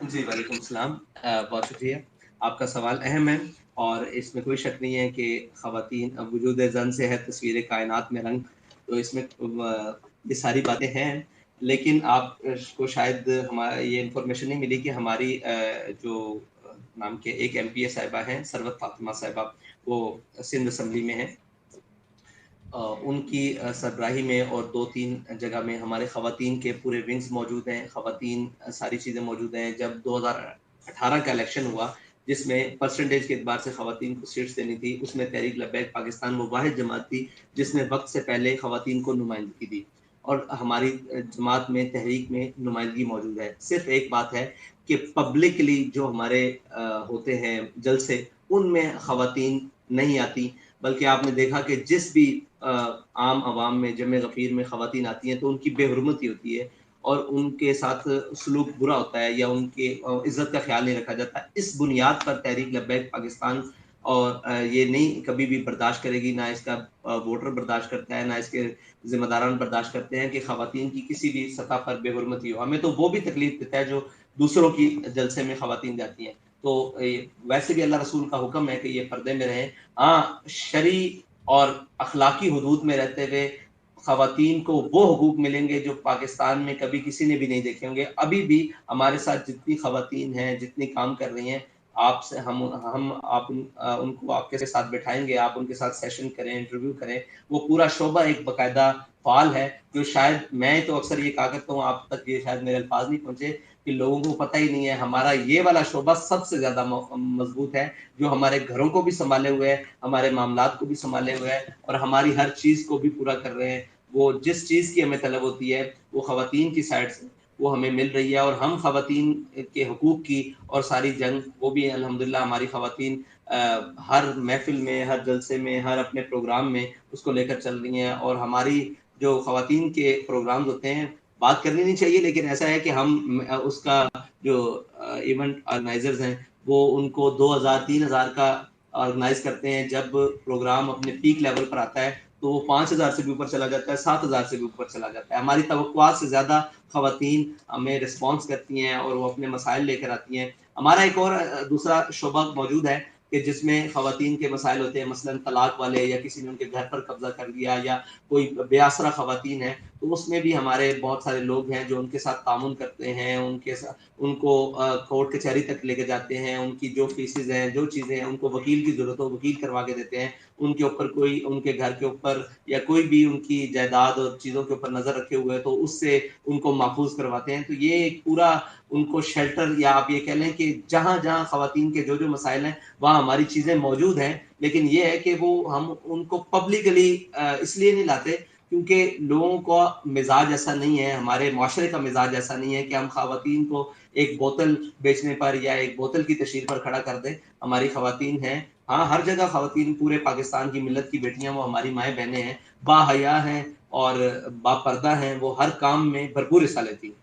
जी, वालेकुम सलाम। बहुत शुक्रिया। आपका सवाल अहम है और इसमें कोई शक नहीं है कि ख़वातीन वजूद ज़न से है तस्वीर कायनात में रंग, तो इसमें ये सारी बातें हैं, लेकिन आप को शायद ये इन्फॉर्मेशन नहीं मिली कि हमारी जो नाम के एक एमपीए साहिबा हैं, सरवत फ़ातिमा साहिबा, वो सिंध असेंबली में हैं। उनकी सरबराही में और 2-3 जगह में हमारे ख़वातीन के पूरे विंग्स मौजूद हैं, ख़वातीन सारी चीज़ें मौजूद हैं। जब 2018 का इलेक्शन हुआ, जिसमें परसेंटेज के एतबार से ख़वातीन को सीट्स देनी थी, उसमें तहरीक लब्बैक पाकिस्तान वो वाहिद जमात थी, जिसने वक़्त से पहले ख़वातीन को नुमाइंदगी दी और हमारी जमात में, तहरीक में नुमाइंदगी मौजूद है। सिर्फ़ एक बात है कि पब्लिकली जो हमारे होते हैं जलसे, उनमें ख़वातीन नहीं आती, बल्कि आपने देखा कि जिस भी आम आवाम में जमे गफ़ीर में ख़वातीन आती हैं तो उनकी बेहुरमती होती है और उनके साथ सलूक बुरा होता है या उनके इज़्ज़त का ख़्याल नहीं रखा जाता। इस बुनियाद पर तहरीक लब्बैक पाकिस्तान और ये नहीं कभी भी बर्दाश्त करेगी, ना इसका वोटर बर्दाश्त करता है, ना इसके ज़िम्मेदारान बर्दाश्त करते हैं कि ख़वातीन की किसी भी सतह पर बेहुरमती हो। हमें तो वो भी तकलीफ़ देता है जो दूसरों की जलसे में ख़वातीन जाती हैं। तो वैसे भी अल्लाह रसूल का हुक्म है कि ये पर्दे में रहें। हाँ, शरई और अखलाकी हदूद में रहते हुए ख़वातीन को वो हुकूक मिलेंगे जो पाकिस्तान में कभी किसी ने भी नहीं देखे होंगे। अभी भी हमारे साथ जितनी ख़वातीन हैं, जितनी काम कर रही हैं, आपसे हम आप उनको आपके साथ बिठाएँगे, आप उनके साथ सेशन करें, इंटरव्यू करें। वो पूरा शोबा एक बाकायदा फ़ाल है, जो शायद मैं तो अक्सर ये कहा करता हूँ, आप तक ये शायद मेरे अल्फ़ाज़ नहीं पहुँचे कि लोगों को पता ही नहीं है, हमारा ये वाला शोबा सबसे ज़्यादा मज़बूत है, जो हमारे घरों को भी सँभाले हुए है, हमारे मामलात को भी सँभाले हुए है और हमारी हर चीज़ को भी पूरा कर रहे हैं। वो जिस चीज़ की हमें तलब होती है, वो ख़वातीन की साइड से वो हमें मिल रही है और हम ख़वातीन के हकूक़ की और सारी जंग वो भी अल्हम्दुलिल्लाह हमारी ख़वातीन हर महफ़िल में, हर जलसे में, हर अपने प्रोग्राम में उसको लेकर चल रही हैं और हमारी जो ख़वातीन के प्रोग्राम्स होते हैं, बात करनी नहीं चाहिए लेकिन ऐसा है कि हम उसका जो इवेंट ऑर्गेनाइज़र्स हैं, वो उनको 2000-3000 का ऑर्गेनाइज़ करते हैं। जब प्रोग्राम अपने पीक लेवल पर आता है, तो वो 5000 से भी ऊपर चला जाता है, 7000 से भी ऊपर चला जाता है। हमारी तवक्कुआत से ज़्यादा ख़वातीन हमें रिस्पॉन्स करती हैं और वो अपने मसाइल लेकर आती हैं। हमारा एक और दूसरा शोबा मौजूद है कि जिसमें ख़वातीन के मसाइल होते हैं, मसलन तलाक वाले या किसी ने उनके घर पर कब्ज़ा कर लिया या कोई बेआसरा ख़वातीन है, तो उसमें भी हमारे बहुत सारे लोग हैं जो उनके साथ तामुन करते हैं, उनको कोर्ट कचहरी तक लेके जाते हैं, उनकी जो फीसेज़ हैं, जो चीज़ें हैं, उनको वकील की ज़रूरत हो, वकील करवा के देते हैं। उनके ऊपर कोई उनके घर के ऊपर या कोई भी उनकी जायदाद और चीज़ों के ऊपर नज़र रखे हुए है, तो उससे उनको महफूज़ करवाते हैं। तो ये एक पूरा उनको शेल्टर या आप ये कह लें कि जहाँ-जहाँ ख़वातीन के जो-जो मसाइल हैं, वहाँ हमारी चीज़ें मौजूद हैं। लेकिन ये है कि वो हम उनको पब्लिकली इसलिए नहीं लाते क्योंकि लोगों का मिज़ाज ऐसा नहीं है, हमारे मुआशरे का मिज़ाज ऐसा नहीं है कि हम ख़वातीन को एक बोतल बेचने पर या एक बोतल की तशहीर पर खड़ा कर दें। हमारी ख़वातीन हैं, हाँ, हर जगह ख़वातीन पूरे पाकिस्तान की मिल्लत की बेटियाँ वो हमारी माएँ-बहनें हैं, बाहया हैं और बापर्दा हैं, वो हर काम में भरपूर हिस्सा लेती हैं।